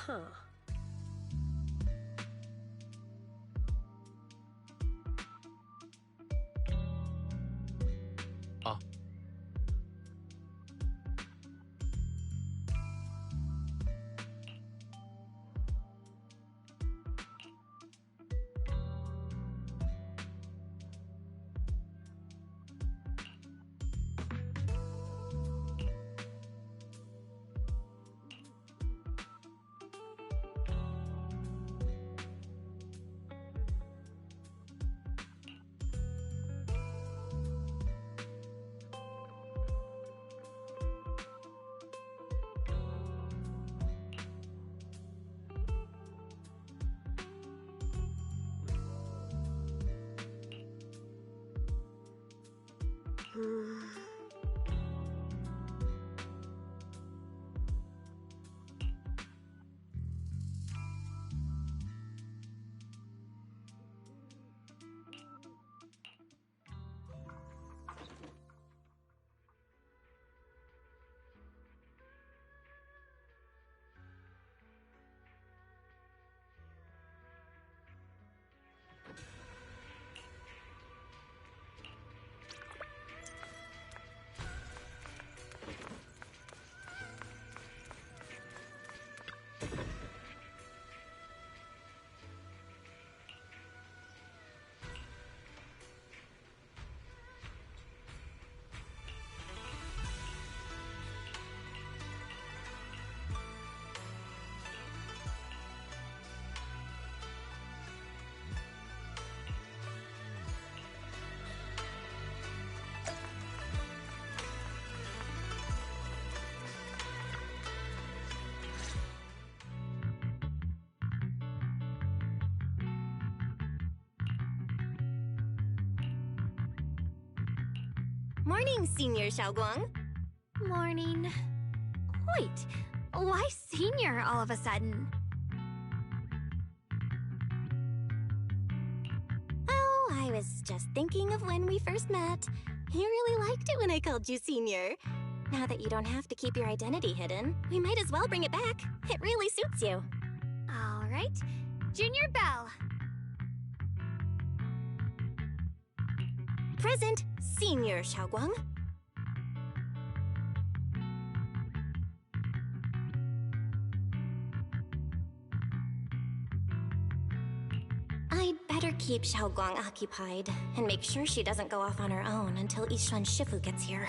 Huh. Ah. Morning, Senior Xiaoguang. Morning. Wait, why senior all of a sudden? Oh, I was just thinking of when we first met. You really liked it when I called you Senior. Now that you don't have to keep your identity hidden, we might as well bring it back. It really suits you. All right, Junior Belle. Present, Senior Xiaoguang. I'd better keep Xiaoguang occupied and make sure she doesn't go off on her own until Yishuan Shifu gets here.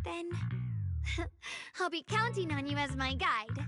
Then I'll be counting on you as my guide.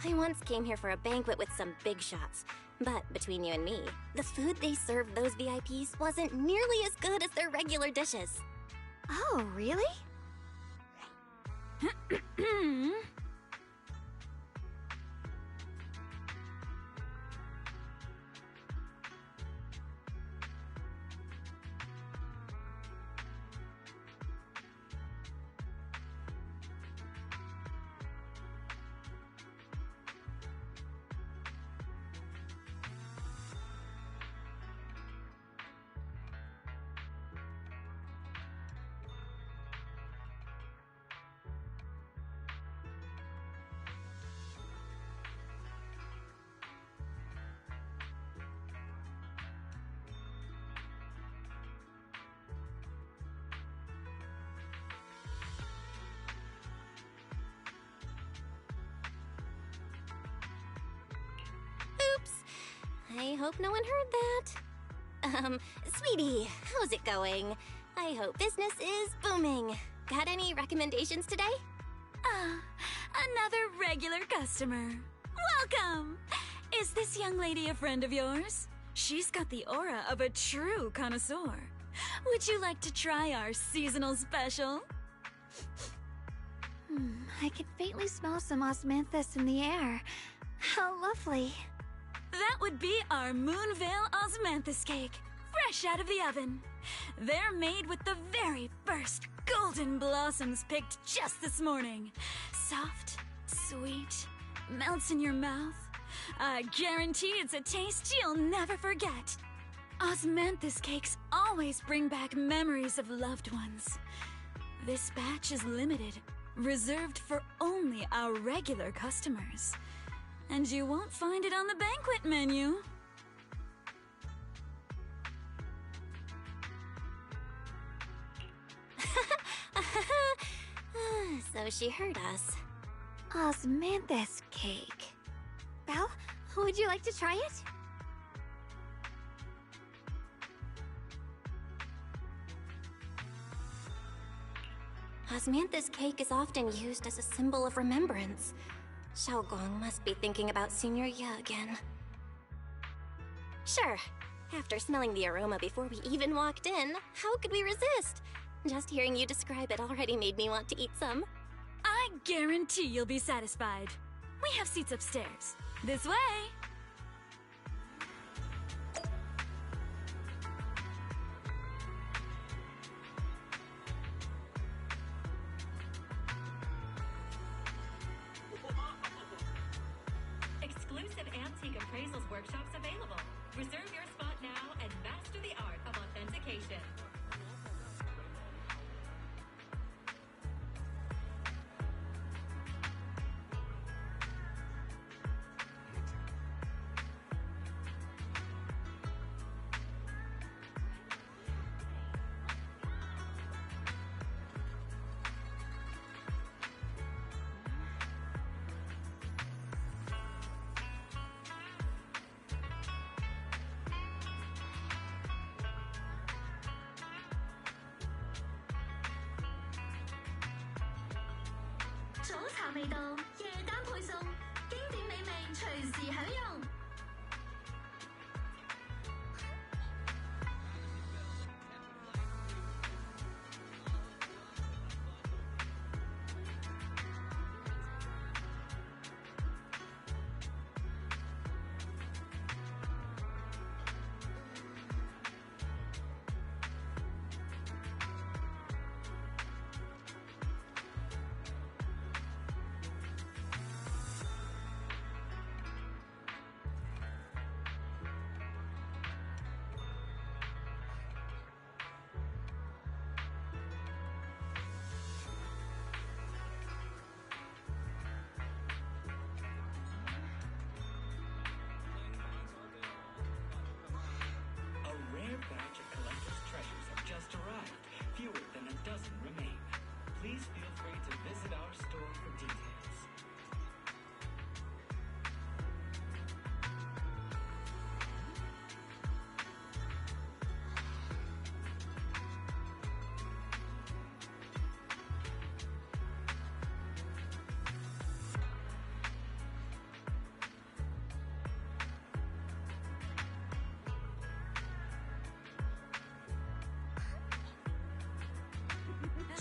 I once came here for a banquet with some big shots. But between you and me, the food they served those VIPs wasn't nearly as good as their regular dishes. Oh, really? Oops. I hope no one heard that. Sweetie, how's it going? I hope business is booming. Got any recommendations today? Another regular customer. Welcome! Is this young lady a friend of yours? She's got the aura of a true connoisseur. Would you like to try our seasonal special? I can faintly smell some osmanthus in the air. How lovely. That would be our Moonvale Osmanthus cake, fresh out of the oven. They're made with the very first golden blossoms picked just this morning. Soft, sweet, melts in your mouth. I guarantee it's a taste you'll never forget. Osmanthus cakes always bring back memories of loved ones. This batch is limited, reserved for only our regular customers. And you won't find it on the banquet menu. So she heard us. Osmanthus cake. Belle, would you like to try it? Osmanthus cake is often used as a symbol of remembrance. Xiaogong must be thinking about Senior Ye again. Sure. After smelling the aroma before we even walked in, how could we resist? Just hearing you describe it already made me want to eat some. I guarantee you'll be satisfied. We have seats upstairs. This way! Exclusive antique appraisals workshops available. Reserve your spot now and master the art of authentication.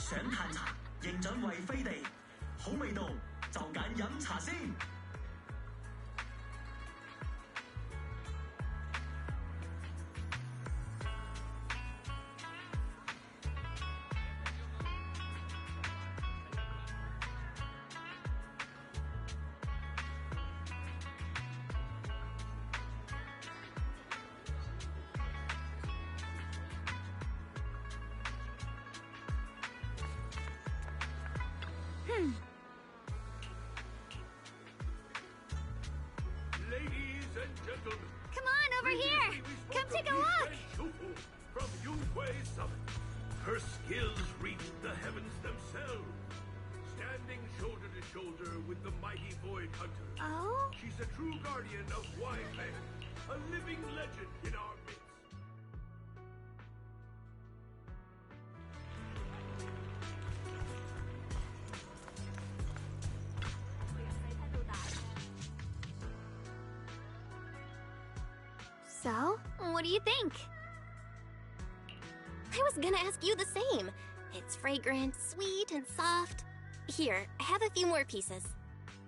想嘆茶，認準為飛地，好味道就揀飲茶先。Ladies and gentlemen, Come on, over here! Come take a look! Shufu from Yunhui Summit. Her skills reach the heavens themselves. Standing shoulder to shoulder with the mighty Void Hunter. Oh? She's a true guardian of Wide Bay, a living legend in our midst. So, what do you think? I was gonna ask you the same. It's fragrant, sweet, and soft. Here, have a few more pieces.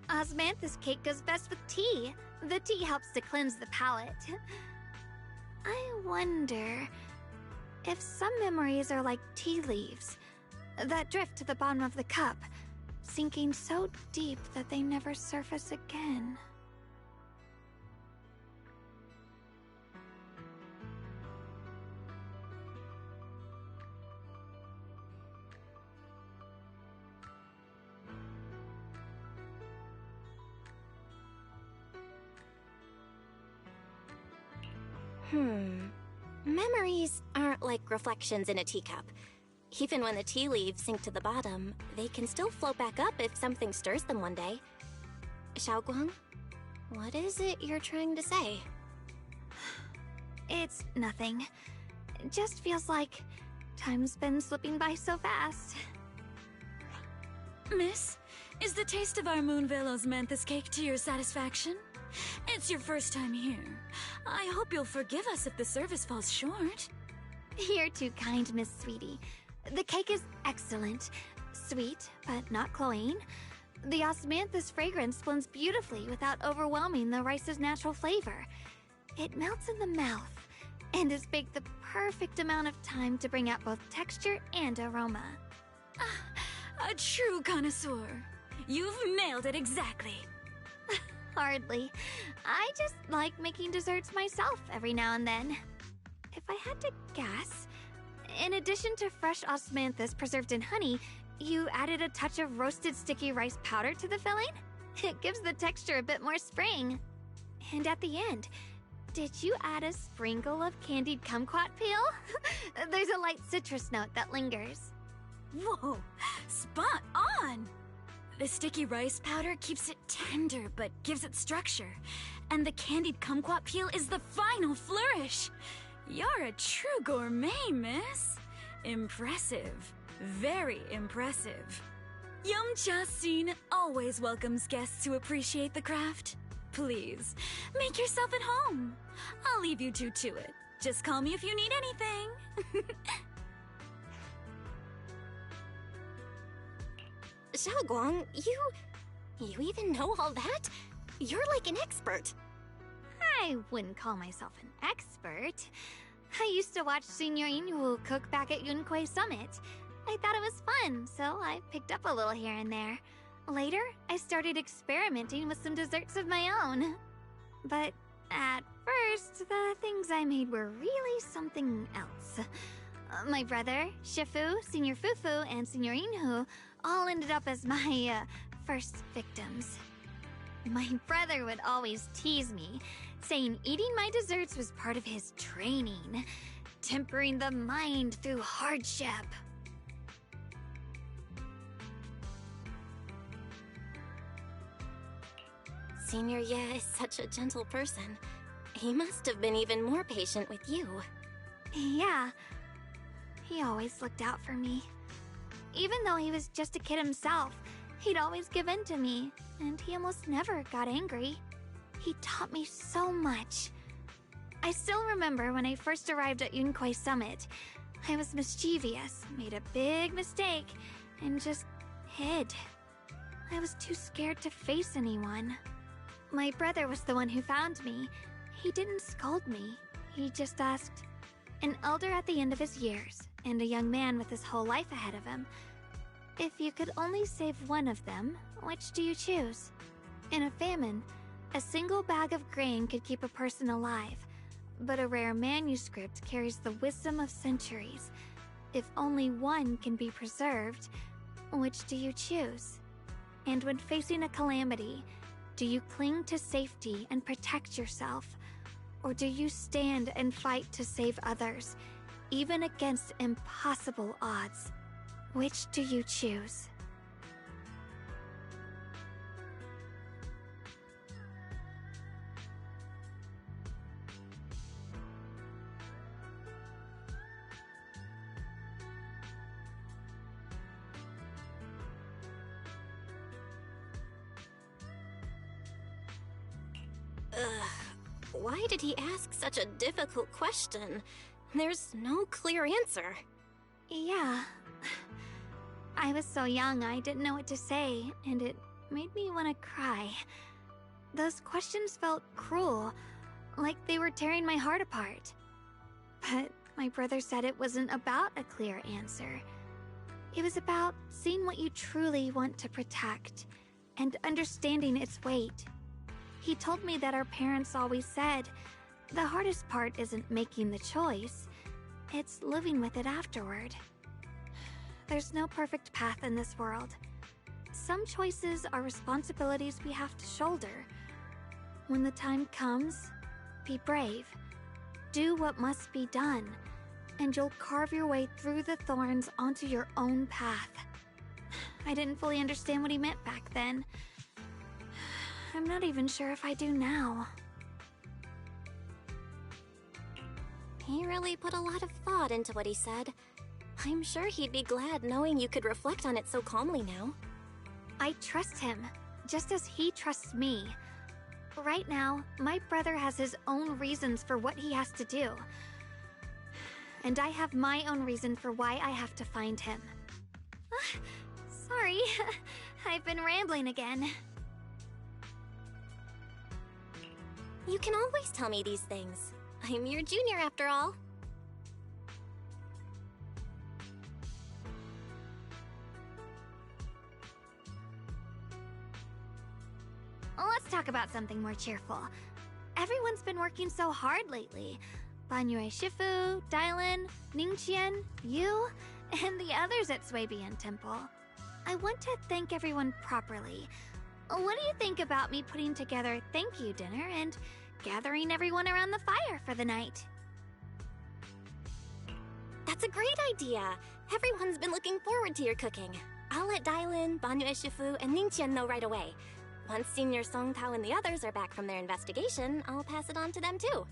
Osmanthus cake goes best with tea. The tea helps to cleanse the palate. I wonder if some memories are like tea leaves that drift to the bottom of the cup, sinking so deep that they never surface again. Memories aren't like reflections in a teacup. Even when the tea leaves sink to the bottom, they can still float back up if something stirs them one day. Xiaoguang, what is it you're trying to say? It's nothing. It just feels like time's been slipping by so fast. Miss, is the taste of our Moonvale Osmanthus cake to your satisfaction? It's your first time here. I hope you'll forgive us if the service falls short. You're too kind, Miss Sweetie. The cake is excellent. Sweet, but not cloying. The osmanthus fragrance blends beautifully without overwhelming the rice's natural flavor. It melts in the mouth, and is baked the perfect amount of time to bring out both texture and aroma. A true connoisseur. You've nailed it exactly. Hardly. I just like making desserts myself every now and then. If I had to guess, in addition to fresh osmanthus preserved in honey, you added a touch of roasted sticky rice powder to the filling? It gives the texture a bit more spring. And at the end, did you add a sprinkle of candied kumquat peel? There's a light citrus note that lingers. Whoa, spot on! The sticky rice powder keeps it tender but gives it structure. And the candied kumquat peel is the final flourish. You're a true gourmet, miss. Impressive. Very impressive. Yumcha Scene always welcomes guests who appreciate the craft. Please, make yourself at home. I'll leave you two to it. Just call me if you need anything. Xiaoguang, you even know all that? You're like an expert. I wouldn't call myself an expert. I used to watch Senior Inwu cook back at Yunhui Summit. I thought it was fun, so I picked up a little here and there. Later, I started experimenting with some desserts of my own. But at first, the things I made were really something else. My brother, Shifu, Senior Fufu, and Senior Inhu all ended up as my first victims. My brother would always tease me, saying eating my desserts was part of his training, tempering the mind through hardship. Senior Ye is such a gentle person. He must have been even more patient with you. Yeah, he always looked out for me. Even though he was just a kid himself, he'd always give in to me, and he almost never got angry. He taught me so much. I still remember when I first arrived at Yunhui Summit. I was mischievous, made a big mistake, and just hid. I was too scared to face anyone. My brother was the one who found me. He didn't scold me. He just asked, an elder at the end of his years, and a young man with his whole life ahead of him, if you could only save one of them, which do you choose? In a famine, a single bag of grain could keep a person alive, but a rare manuscript carries the wisdom of centuries. If only one can be preserved, which do you choose? And when facing a calamity, do you cling to safety and protect yourself? Or do you stand and fight to save others, even against impossible odds? Which do you choose? Why did he ask such a difficult question? There's no clear answer. Yeah. I was so young I didn't know what to say, and it made me want to cry. Those questions felt cruel, like they were tearing my heart apart. But my brother said it wasn't about a clear answer. It was about seeing what you truly want to protect, and understanding its weight. He told me that our parents always said, the hardest part isn't making the choice, it's living with it afterward. There's no perfect path in this world. Some choices are responsibilities we have to shoulder. When the time comes, be brave. Do what must be done, and you'll carve your way through the thorns onto your own path. I didn't fully understand what he meant back then. I'm not even sure if I do now. He really put a lot of thought into what he said. I'm sure he'd be glad knowing you could reflect on it so calmly now. I trust him, just as he trusts me. Right now, my brother has his own reasons for what he has to do. And I have my own reason for why I have to find him. Sorry, I've been rambling again. You can always tell me these things. I'm your junior after all. Let's talk about something more cheerful. Everyone's been working so hard lately. Banyue Shifu, Dylan, Ningqian, you, and the others at Swabian Temple. I want to thank everyone properly. What do you think about me putting together a thank you dinner and gathering everyone around the fire for the night? That's a great idea. Everyone's been looking forward to your cooking. I'll let Dylan, Banyue Shifu, and Ningqian know right away. Once Senior Song Tao and the others are back from their investigation, I'll pass it on to them too.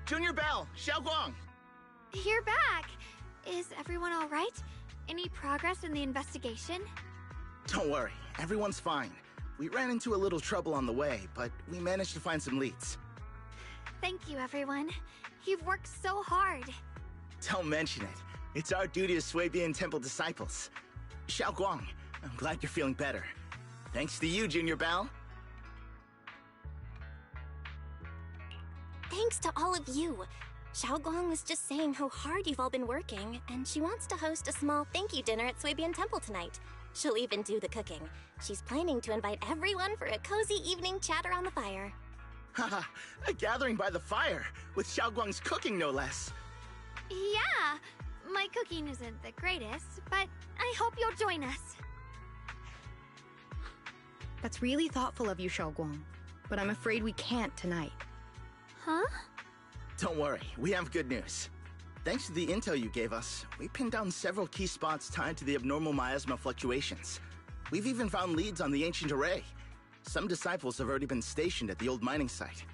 Junior Bell, Xiaoguang! You're back! Is everyone alright? Any progress in the investigation? Don't worry, everyone's fine. We ran into a little trouble on the way, but we managed to find some leads. Thank you, everyone. You've worked so hard. Don't mention it. It's our duty as Swabian Temple disciples. Xiaoguang, I'm glad you're feeling better. Thanks to you, Junior Bell. thanks to all of you. Xiaoguang was just saying how hard you've all been working, and she wants to host a small thank you dinner at Swabian Temple tonight. She'll even do the cooking. She's planning to invite everyone for a cozy evening chat around the fire. Haha, a gathering by the fire, with Xiaoguang's cooking no less. Yeah, my cooking isn't the greatest, but I hope you'll join us. That's really thoughtful of you, Xiaoguang, but I'm afraid we can't tonight. Huh? Don't worry, we have good news. Thanks to the intel you gave us, we pinned down several key spots tied to the abnormal miasma fluctuations. We've even found leads on the ancient array. Some disciples have already been stationed at the old mining site.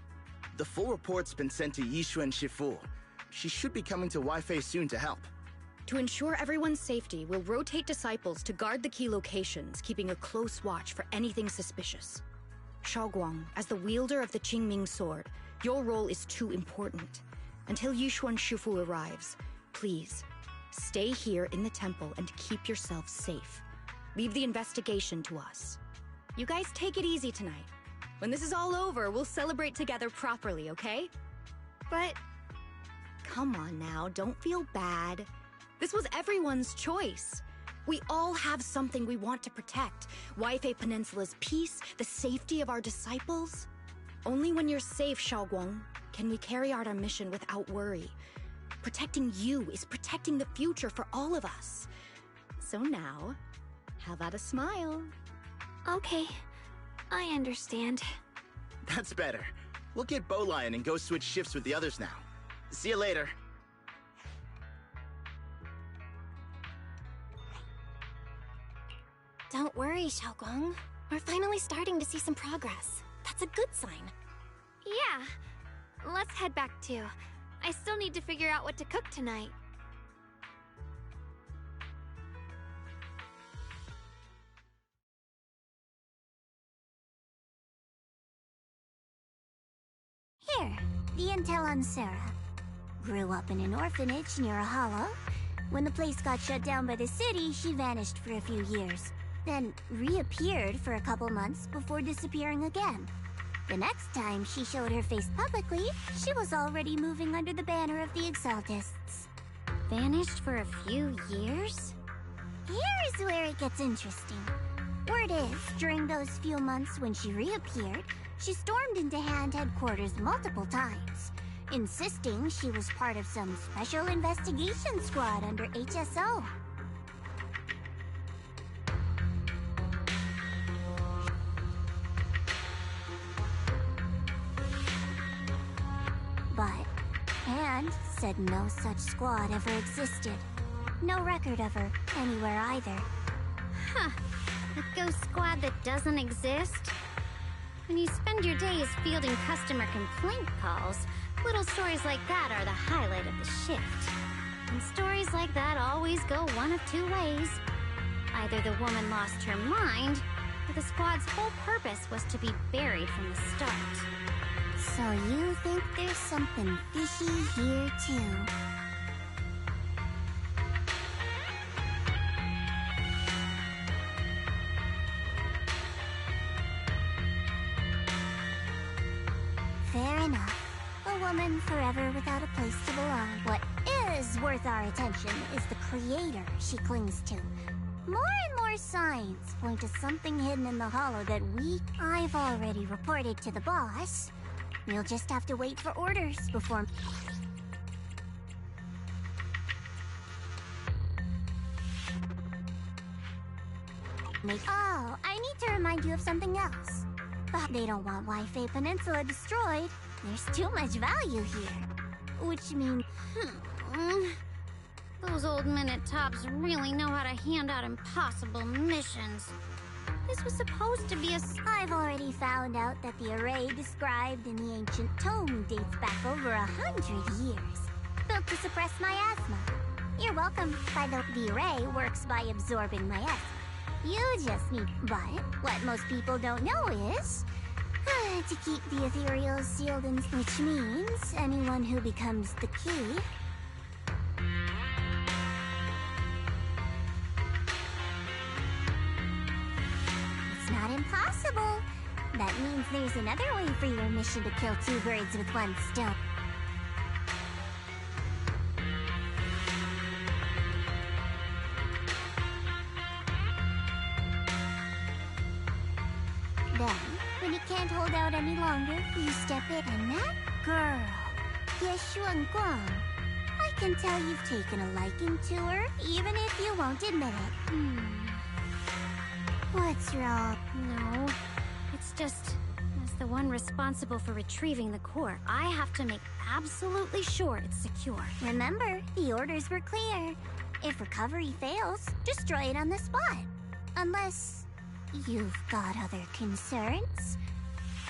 The full report's been sent to Yixuan Shifu. She should be coming to Weifei soon to help. To ensure everyone's safety, we'll rotate disciples to guard the key locations, keeping a close watch for anything suspicious. Xiaoguang, as the wielder of the Qingming sword, your role is too important. Until Yixuan Shifu arrives, please, stay here in the temple and keep yourself safe. Leave the investigation to us. You guys take it easy tonight. When this is all over, we'll celebrate together properly, okay? But... Come on now, don't feel bad. This was everyone's choice. We all have something we want to protect. Weifei Peninsula's peace, the safety of our disciples. Only when you're safe, Xiaoguang, can we carry out our mission without worry. Protecting you is protecting the future for all of us. So now, how about a smile? Okay, I understand. That's better. We'll get Bowlion and go switch shifts with the others now. See you later. Don't worry, Xiaoguang. We're finally starting to see some progress. That's a good sign. Yeah, let's head back too. I still need to figure out what to cook tonight. Here, the intel on Sarah. Grew up in an orphanage near a hollow. When the place got shut down by the city, she vanished for a few years. Then reappeared for a couple months before disappearing again. The next time she showed her face publicly, she was already moving under the banner of the Exaltists. Vanished for a few years? Here's where it gets interesting. Word is, during those few months when she reappeared, she stormed into Hand headquarters multiple times, insisting she was part of some special investigation squad under HSO. But Hand said no such squad ever existed. No record of her anywhere either. Huh. A ghost squad that doesn't exist? When you spend your days fielding customer complaint calls, little stories like that are the highlight of the shift. And stories like that always go one of two ways. Either the woman lost her mind, or the squad's whole purpose was to be buried from the start. So you think there's something fishy here too? Fair enough. A woman forever without a place to belong. What is worth our attention is the creator she clings to. More and more signs point to something hidden in the hollow that I've already reported to the boss. We'll just have to wait for orders before... Oh, I need to remind you of something else. But they don't want Weifei Peninsula destroyed. There's too much value here. Which means... Those old men at Tops really know how to hand out impossible missions. This was supposed to be a... I've already found out that the array described in the ancient tome dates back over 100 years. Built to suppress miasma. You're welcome. The array works by absorbing miasma. You just need... But what most people don't know is... to keep the ethereal sealed in... Which means anyone who becomes the key... It's not impossible. That means there's another way for your mission to kill two birds with one stone. When you can't hold out any longer, you step in, and that girl, Yeshuan Guang, I can tell you've taken a liking to her, even if you won't admit it. What's wrong? No, it's just, as the one responsible for retrieving the core, I have to make absolutely sure it's secure. Remember, the orders were clear. If recovery fails, destroy it on the spot. Unless you've got other concerns.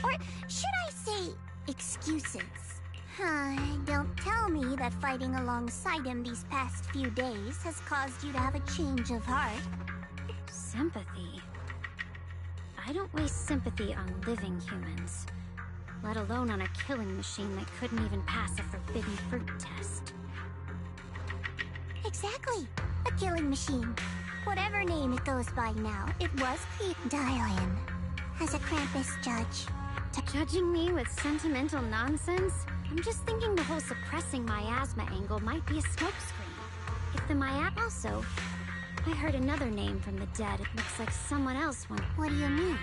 Or should I say, excuses? Don't tell me that fighting alongside him these past few days has caused you to have a change of heart. Sympathy? I don't waste sympathy on living humans, let alone on a killing machine that couldn't even pass a forbidden fruit test. Exactly. A killing machine. Whatever name it goes by now, it was Dial in. As a Krampus judge. Judging me with sentimental nonsense? I'm just thinking the whole suppressing miasma angle might be a smokescreen. If the also, I heard another name from the dead. It looks like someone else went. What do you mean?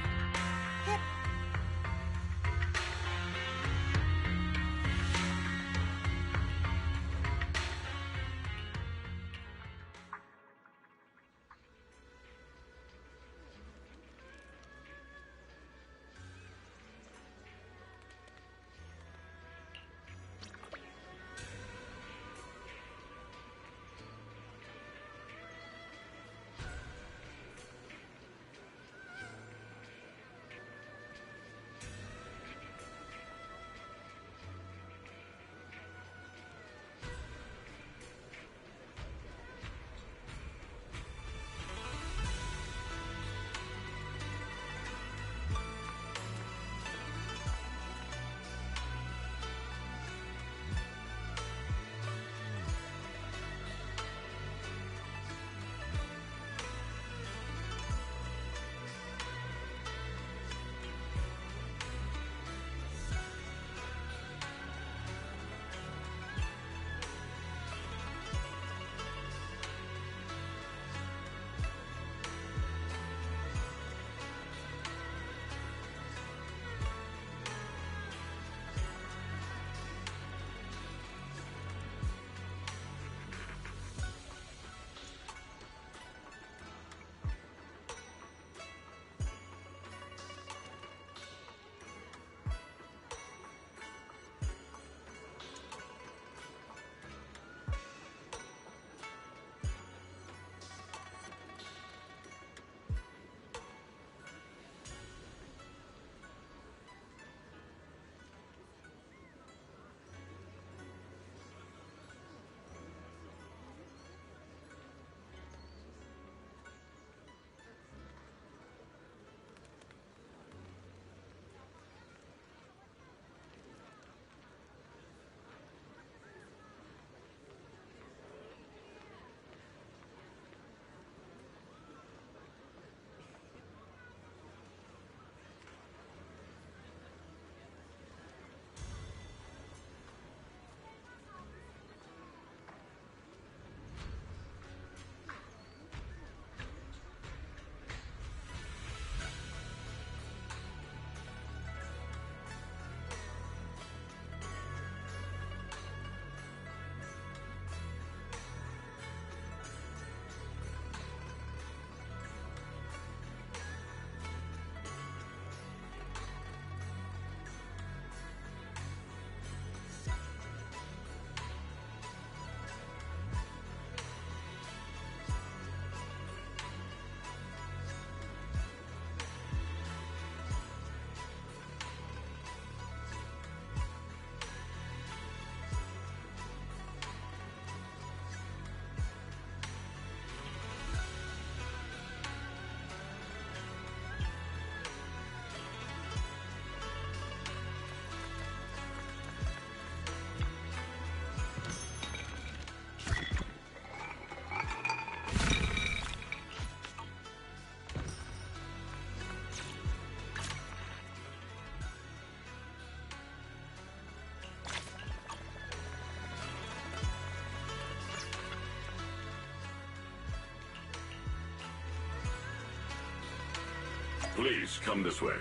Please, come this way.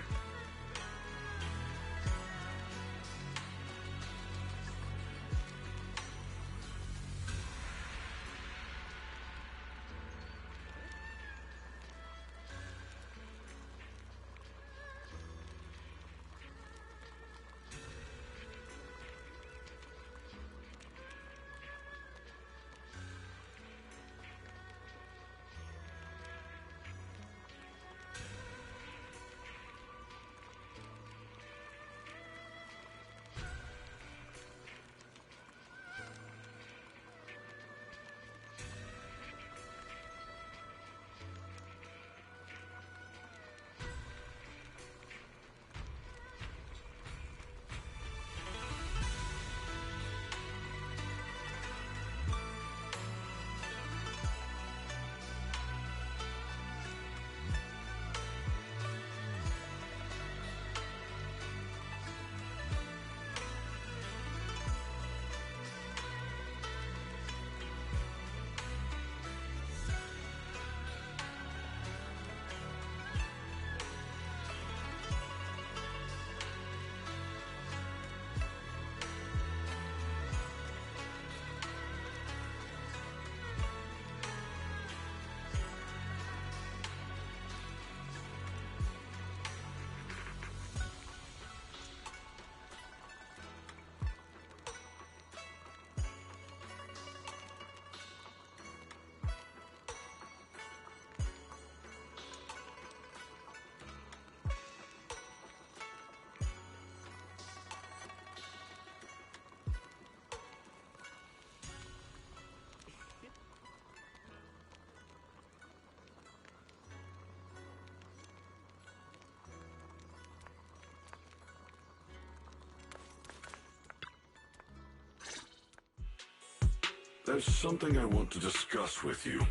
There's something I want to discuss with you.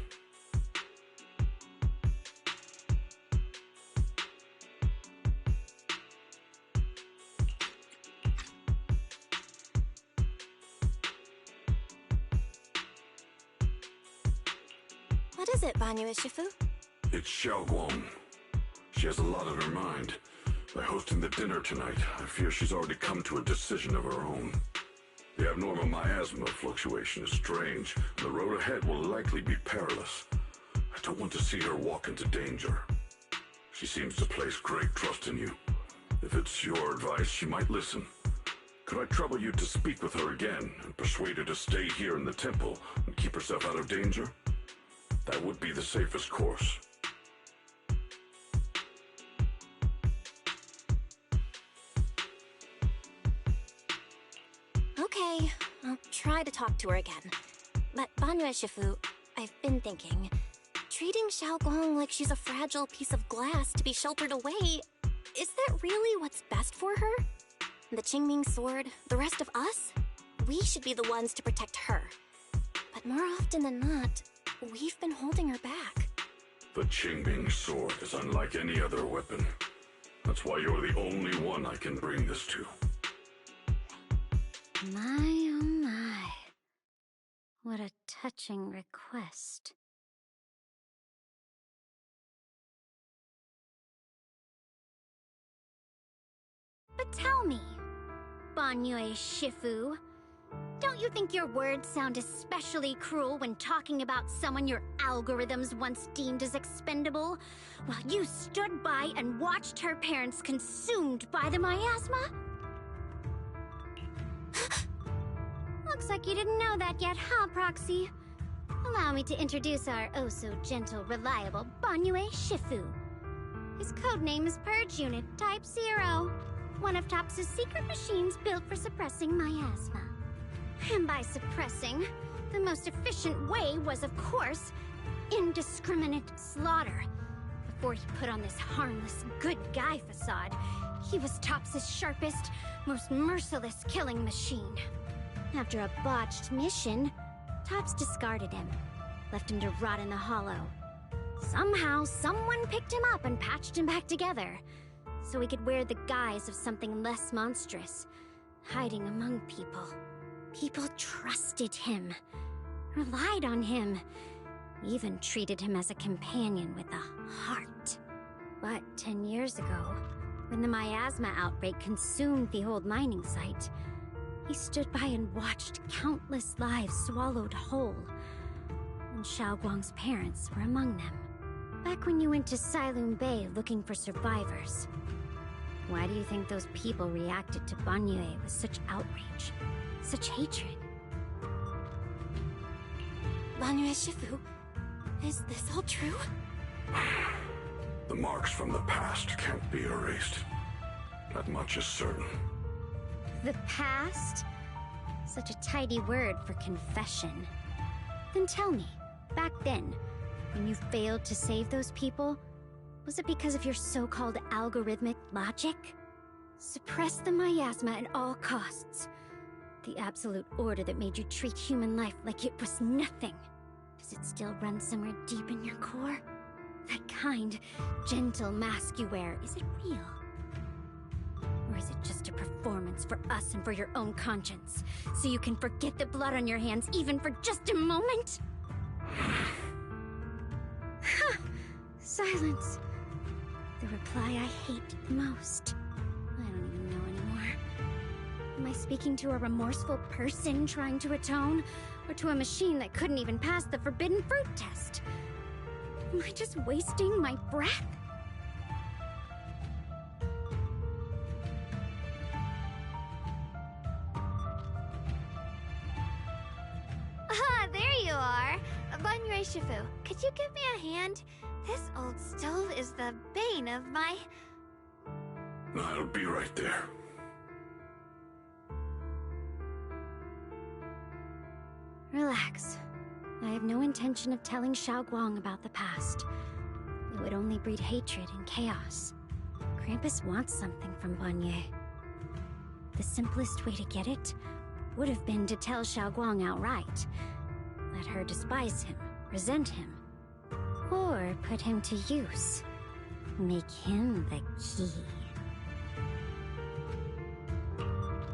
What is it, Banyu Ishifu? It's Xiaoguang. She has a lot on her mind. By hosting the dinner tonight, I fear she's already come to a decision of her own. The abnormal miasma fluctuation is strange, and the road ahead will likely be perilous. I don't want to see her walk into danger. She seems to place great trust in you. If it's your advice, she might listen. Could I trouble you to speak with her again and persuade her to stay here in the temple and keep herself out of danger? That would be the safest course. Okay, I'll try to talk to her again. But Banyu Shifu, I've been thinking, treating Xiaoguang like she's a fragile piece of glass to be sheltered away, is that really what's best for her? The Qingming sword, the rest of us? We should be the ones to protect her. But more often than not, we've been holding her back. The Qingming sword is unlike any other weapon. That's why you're the only one I can bring this to. My, oh my. What a touching request. But tell me, Banyu Shifu, don't you think your words sound especially cruel when talking about someone your algorithms once deemed as expendable, while you stood by and watched her parents consumed by the miasma? Looks like you didn't know that yet, huh, Proxy? Allow me to introduce our oh-so-gentle, reliable Banyu Shifu. His codename is Purge Unit Type 0, one of TOPS' secret machines built for suppressing miasma. And by suppressing, the most efficient way was, of course, indiscriminate slaughter. Before he put on this harmless, good guy facade, he was TOPS' sharpest, most merciless killing machine. After a botched mission, TOPS discarded him, left him to rot in the hollow. Somehow, someone picked him up and patched him back together, so he could wear the guise of something less monstrous, hiding among people. People trusted him, relied on him, even treated him as a companion with a heart. But 10 years ago, when the miasma outbreak consumed the old mining site, he stood by and watched countless lives swallowed whole. And Xiaoguang's parents were among them. Back when you went to Silum Bay looking for survivors. Why do you think those people reacted to Banyu with such outrage? Such hatred? Banyu Shifu, is this all true? The marks from the past can't be erased. That much is certain. The past? Such a tidy word for confession. Then tell me, back then, when you failed to save those people, was it because of your so-called algorithmic logic? Suppress the miasma at all costs. The absolute order that made you treat human life like it was nothing. Does it still run somewhere deep in your core? That kind, gentle mask you wear, is it real? Or is it just a performance for us and for your own conscience? So you can forget the blood on your hands even for just a moment? Silence. The reply I hate the most. I don't even know anymore. Am I speaking to a remorseful person trying to atone? Or to a machine that couldn't even pass the forbidden fruit test? Am I just wasting my breath? Ah, there you are! Banyu Shifu, could you give me a hand? This old stove is the bane of my... I'll be right there. Relax. I have no intention of telling Xiaoguang about the past. It would only breed hatred and chaos. Krampus wants something from Banyu. The simplest way to get it would have been to tell Xiaoguang outright. Let her despise him, resent him, or put him to use. Make him the key.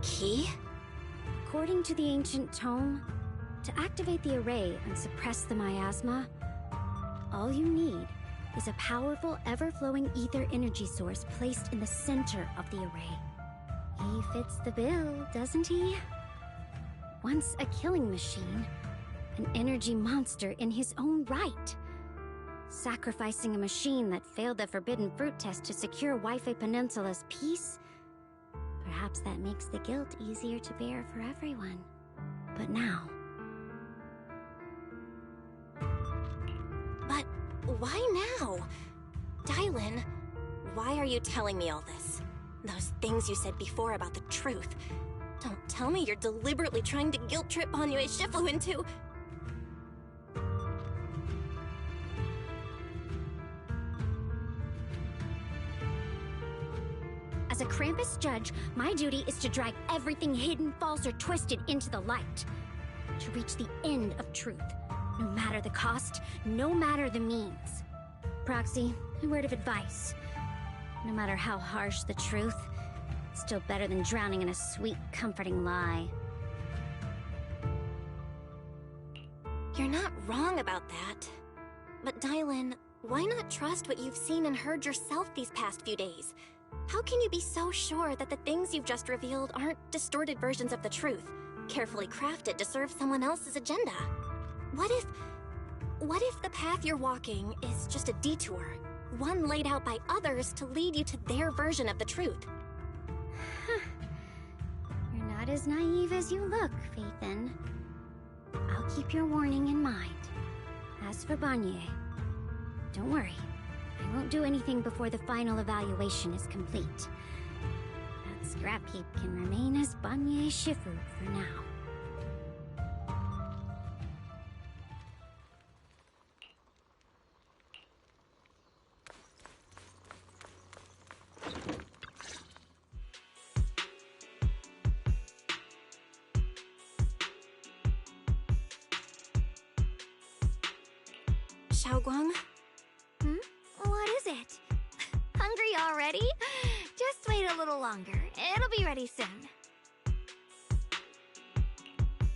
Key? According to the ancient tome, to activate the array and suppress the miasma, all you need is a powerful, ever-flowing ether energy source placed in the center of the array. He fits the bill, doesn't he? Once a killing machine, an energy monster in his own right. Sacrificing a machine that failed the forbidden fruit test to secure Wi-Fi Peninsula's peace? Perhaps that makes the guilt easier to bear for everyone. But now... But why now? Dylan, why are you telling me all this? Those things you said before about the truth. Don't tell me you're deliberately trying to guilt-trip Banyue Shifu into... As a Krampus judge, my duty is to drag everything hidden, false, or twisted into the light. To reach the end of truth. No matter the cost, no matter the means. Proxy, a word of advice. No matter how harsh the truth, it's still better than drowning in a sweet, comforting lie. You're not wrong about that. But Dylan, why not trust what you've seen and heard yourself these past few days? How can you be so sure that the things you've just revealed aren't distorted versions of the truth, carefully crafted to serve someone else's agenda? What if the path you're walking is just a detour, one laid out by others to lead you to their version of the truth? You're not as naive as you look, Faithin. I'll keep your warning in mind. As for Banyue, don't worry. I won't do anything before the final evaluation is complete. That scrap heap can remain as Banyue Shifu for now. Xiaoguang? What is it? Hungry already? Just wait a little longer. It'll be ready soon.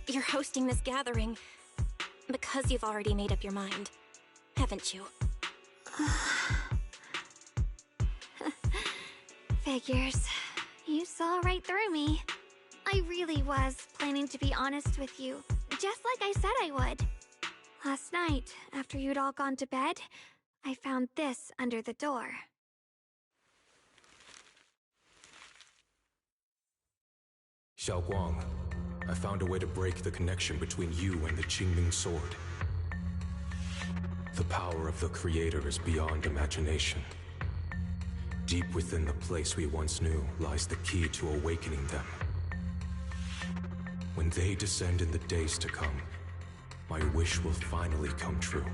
You're hosting this gathering because you've already made up your mind, haven't you? Figures. You saw right through me. I really was planning to be honest with you, just like I said I would. Last night, after you'd all gone to bed, I found this under the door. Xiaoguang, I found a way to break the connection between you and the Qingming sword. The power of the Creator is beyond imagination. Deep within the place we once knew lies the key to awakening them. When they descend in the days to come, my wish will finally come true.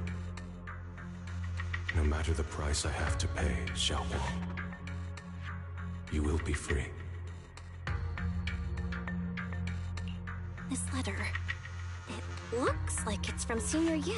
No matter the price I have to pay, Xiaoguang, you will be free. This letter, it looks like it's from Senior Ye.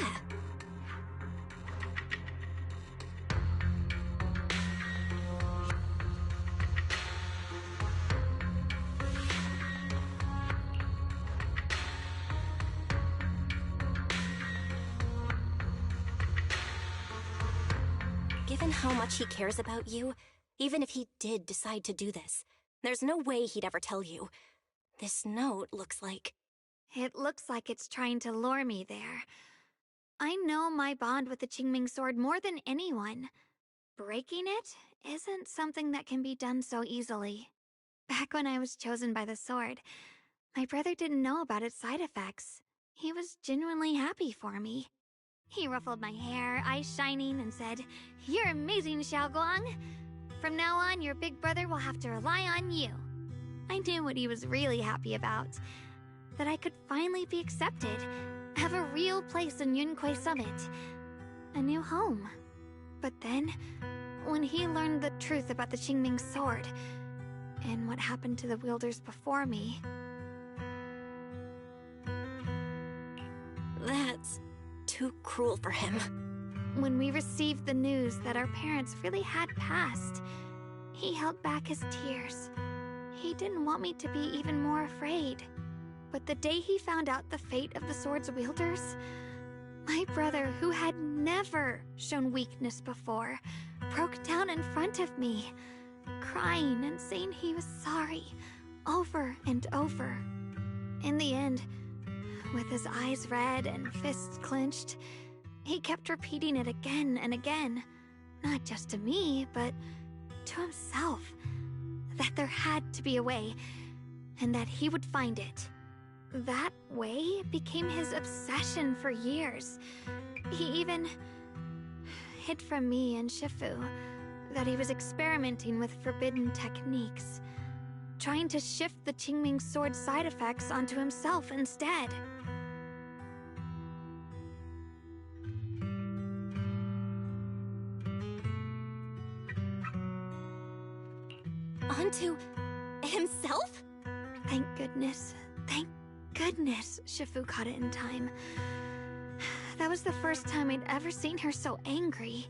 Given how much he cares about you, even if he did decide to do this, there's no way he'd ever tell you. This note looks like... It looks like it's trying to lure me there. I know my bond with the Qingming sword more than anyone. Breaking it isn't something that can be done so easily. Back when I was chosen by the sword, my brother didn't know about its side effects. He was genuinely happy for me. He ruffled my hair, eyes shining, and said, "You're amazing, Xiaoguang. From now on, your big brother will have to rely on you." I knew what he was really happy about. That I could finally be accepted, have a real place in Yunquay Summit. A new home. But then, when he learned the truth about the Qingming sword, and what happened to the wielders before me... That's cruel for him. When we received the news that our parents really had passed, he held back his tears. He didn't want me to be even more afraid. But the day he found out the fate of the sword's wielders, my brother, who had never shown weakness before, broke down in front of me, crying and saying he was sorry, over and over. In the end, with his eyes red and fists clenched, he kept repeating it again and again, not just to me, but to himself, that there had to be a way, and that he would find it. That way became his obsession for years. He even hid from me and Shifu that he was experimenting with forbidden techniques, trying to shift the Qingming sword side effects onto himself instead. Onto himself? Thank goodness. Thank goodness Shifu caught it in time. That was the first time I'd ever seen her so angry.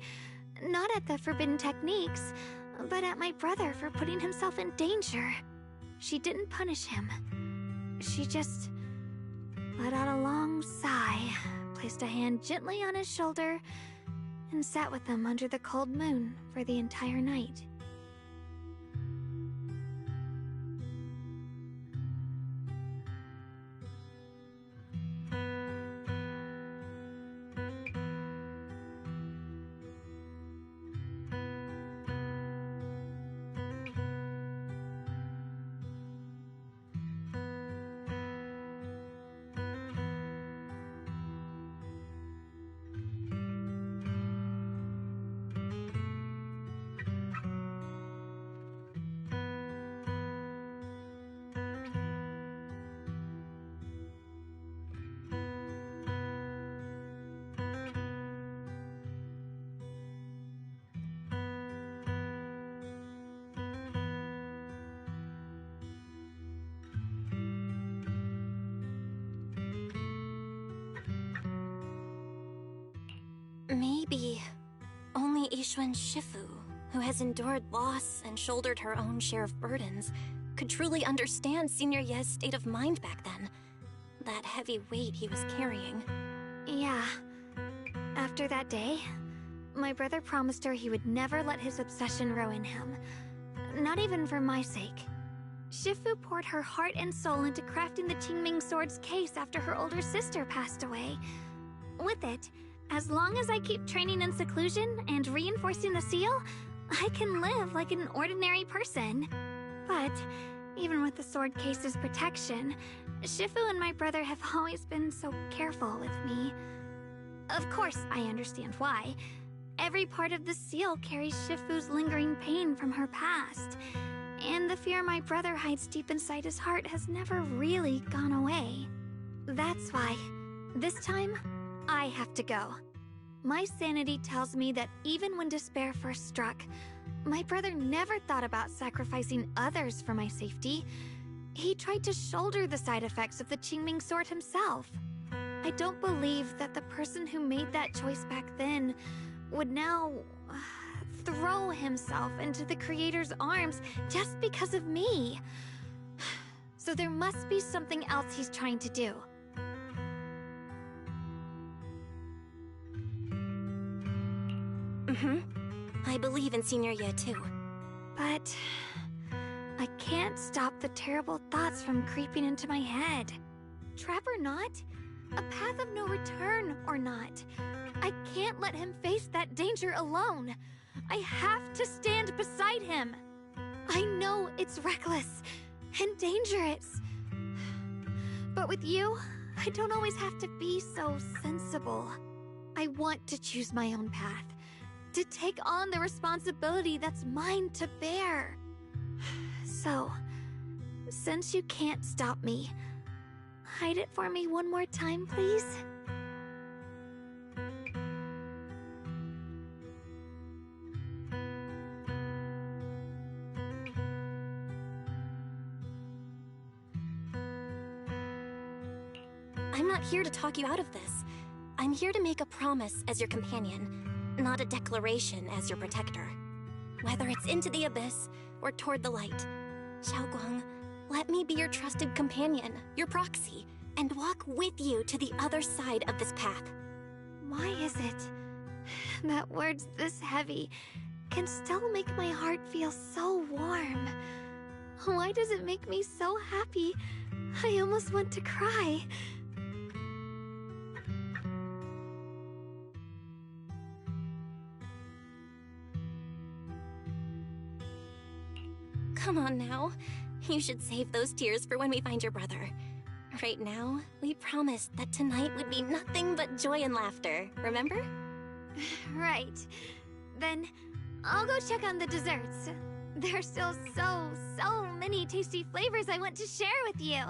Not at the forbidden techniques, but at my brother for putting himself in danger. She didn't punish him. She just let out a long sigh, placed a hand gently on his shoulder, and sat with him under the cold moon for the entire night. Maybe only Yixuan Shifu, who has endured loss and shouldered her own share of burdens, could truly understand Senior Ye's state of mind back then. That heavy weight he was carrying. Yeah. After that day, my brother promised her he would never let his obsession ruin him. Not even for my sake. Shifu poured her heart and soul into crafting the Qingming sword's case after her older sister passed away. With it, as long as I keep training in seclusion and reinforcing the seal, I can live like an ordinary person. But, even with the sword case's protection, Shifu and my brother have always been so careful with me. Of course, I understand why. Every part of the seal carries Shifu's lingering pain from her past, and the fear my brother hides deep inside his heart has never really gone away. That's why, this time, I have to go. My sanity tells me that even when despair first struck, my brother never thought about sacrificing others for my safety. He tried to shoulder the side effects of the Qingming sword himself. I don't believe that the person who made that choice back then would now throw himself into the Creator's arms just because of me. So there must be something else he's trying to do. I believe in Senior Ye too. But I can't stop the terrible thoughts from creeping into my head. Trap or not, a path of no return or not, I can't let him face that danger alone. I have to stand beside him. I know it's reckless and dangerous. But with you, I don't always have to be so sensible. I want to choose my own path, to take on the responsibility that's mine to bear. So, since you can't stop me, hide it for me one more time, please? I'm not here to talk you out of this. I'm here to make a promise as your companion, not a declaration as your protector. Whether it's into the abyss or toward the light, Xiaoguang, let me be your trusted companion, your proxy, and walk with you to the other side of this path. Why is it that words this heavy can still make my heart feel so warm? Why does it make me so happy? I almost want to cry. Come on now. You should save those tears for when we find your brother. Right now, we promised that tonight would be nothing but joy and laughter, remember? Right. Then I'll go check on the desserts. There's still so many tasty flavors I want to share with you.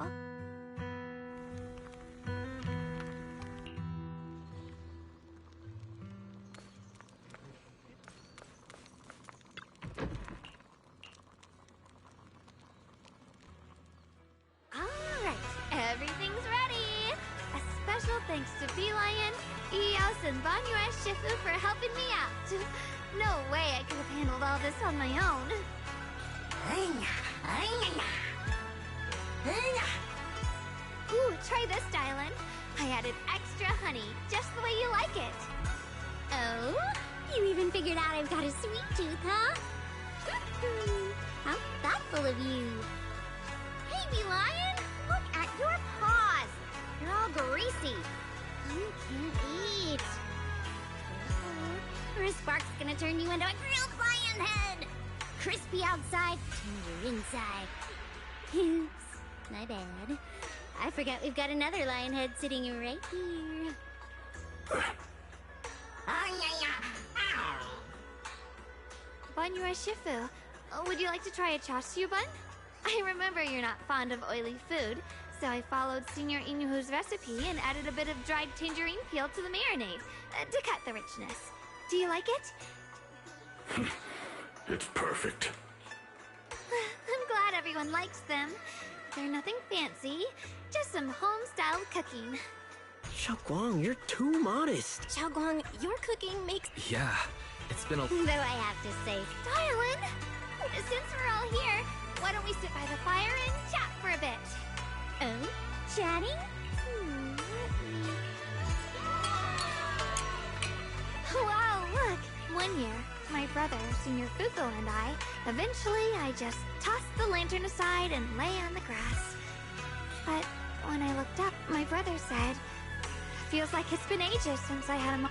Alright, everything's ready! A special thanks to Beelion, Eos, and Banyue Shifu for helping me out. No way I could have handled all this on my own. Ooh, try this, Dylan. I added extra honey, just the way you like it. Oh? You even figured out I've got a sweet tooth, huh? How thoughtful of you. Hey, Beelion! Look at your paws! They're all greasy. You can't eat. Or a spark's gonna turn you into a grilled lion head! Crispy outside, tender inside. Oops, my bad. I forgot we've got another lion head sitting right here. Banyue Shifu, would you like to try a chasu bun? I remember you're not fond of oily food, so I followed Senior Inuhu's recipe and added a bit of dried tangerine peel to the marinade, to cut the richness. Do you like it? It's perfect. I'm glad everyone likes them. They're nothing fancy, just some home-style cooking. Xiaoguang, you're too modest. Xiaoguang, your cooking makes... Yeah, it's been a... Though I have to say, Dylan, since we're all here, why don't we sit by the fire and chat for a bit? oh, chatting? Wow, look! One year, my brother, Senior Fuko, and I just tossed the lantern aside and lay on the grass. But when I looked up, my brother said, feels like it's been ages since I had a